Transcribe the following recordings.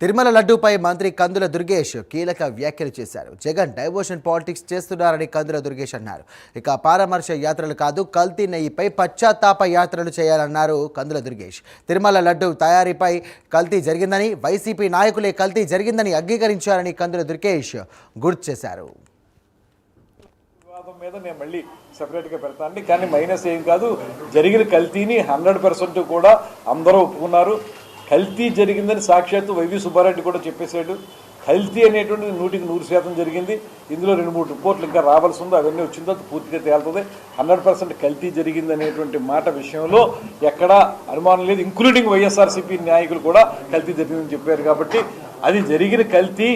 తిరుమల లడ్డూపై మంత్రి కందుల దుర్గేష్ కీలక వ్యాఖ్యలు చేశారు. జగన్ డైవర్షన్ పాలిటిక్స్ చేస్తున్నారని కందుల దుర్గేష్ అన్నారు. ఇక పరామర్శ యాత్రలు కాదు, కల్తీ నెయ్యిపై పశ్చాత్తాప యాత్రలు చేయాలన్నారు కందుల దుర్గేష్. తిరుమల లడ్డూ తయారీపై కల్తీ జరిగిందని, వైసీపీ నాయకులే కల్తీ జరిగిందని అంగీకరించారని కందుల దుర్గేష్ గుర్తు చేశారు. మీద నేను మళ్ళీ సెపరేట్గా పెడతాను, కానీ మైనస్ ఏం కాదు. జరిగిన కల్తీని 100% కూడా అందరూ ఒప్పుకున్నారు. కల్తీ జరిగిందని సాక్షాత్తు వైవి సుబ్బారెడ్డి కూడా చెప్పేశాడు. కల్తీ అనేటువంటిది 100% జరిగింది. ఇందులో 2-3 రిపోర్ట్లు ఇంకా రావాల్సి ఉంది. అవన్నీ వచ్చిన తర్వాత పూర్తిగా తేలుతుంది. 100% కల్తీ జరిగింది అనేటువంటి మాట విషయంలో ఎక్కడా అనుమానం లేదు. ఇంక్లూడింగ్ వైఎస్ఆర్సీపీ నాయకులు కూడా కల్తీ జరిగిందని చెప్పారు. కాబట్టి అది జరిగిన కల్తీ,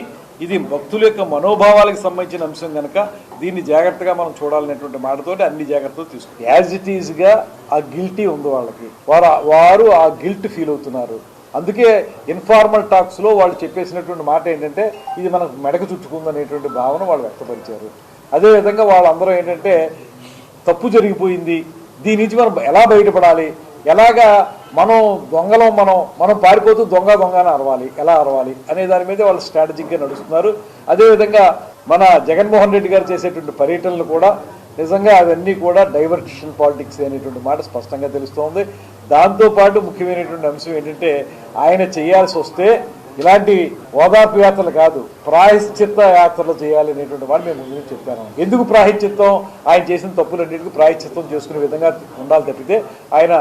ఇది భక్తుల యొక్క మనోభావాలకు సంబంధించిన అంశం కనుక దీన్ని జాగ్రత్తగా మనం చూడాలనేటువంటి మాటతోటి అన్ని జాగ్రత్తలు తీసుకుంటాం. యాజ్ ఇట్ ఈజ్గా ఆ గిల్టీ ఉంది వాళ్ళకి, వారు ఆ గిల్ట్ ఫీల్ అవుతున్నారు. అందుకే ఇన్ఫార్మల్ టాక్స్లో వాళ్ళు చెప్పేసినటువంటి మాట ఏంటంటే ఇది మనకు మెడకు చుట్టుకుందనేటువంటి భావన వాళ్ళు వ్యక్తపరిచారు. అదేవిధంగా వాళ్ళందరూ ఏంటంటే తప్పు జరిగిపోయింది, దీని నుంచి మనం ఎలా బయటపడాలి, ఎలాగా మనం దొంగలం, మనం పారిపోతూ దొంగని అరవాలి, ఎలా అరవాలి అనే దాని మీద వాళ్ళు స్ట్రాటజిక్గా నడుస్తున్నారు. అదేవిధంగా మన జగన్మోహన్ రెడ్డి గారు చేసేటువంటి పర్యటనలు కూడా నిజంగా అవన్నీ కూడా డైవర్షన్ పాలిటిక్స్ అనేటువంటి మాట స్పష్టంగా తెలుస్తోంది. దాంతోపాటు ముఖ్యమైనటువంటి అంశం ఏంటంటే ఆయన చేయాల్సి వస్తే ఇలాంటి ఓదార్పు యాత్రలు కాదు, ప్రాయశ్చిత్త యాత్రలు చేయాలి అనేటువంటి వాళ్ళు మేము ముందు చెప్పాను. ఎందుకు ప్రాయశ్చిత్తం? ఆయన చేసిన తప్పులన్నింటికి ప్రాయశ్చిత్తం చేసుకునే విధంగా ఉండాలి తప్పితే ఆయన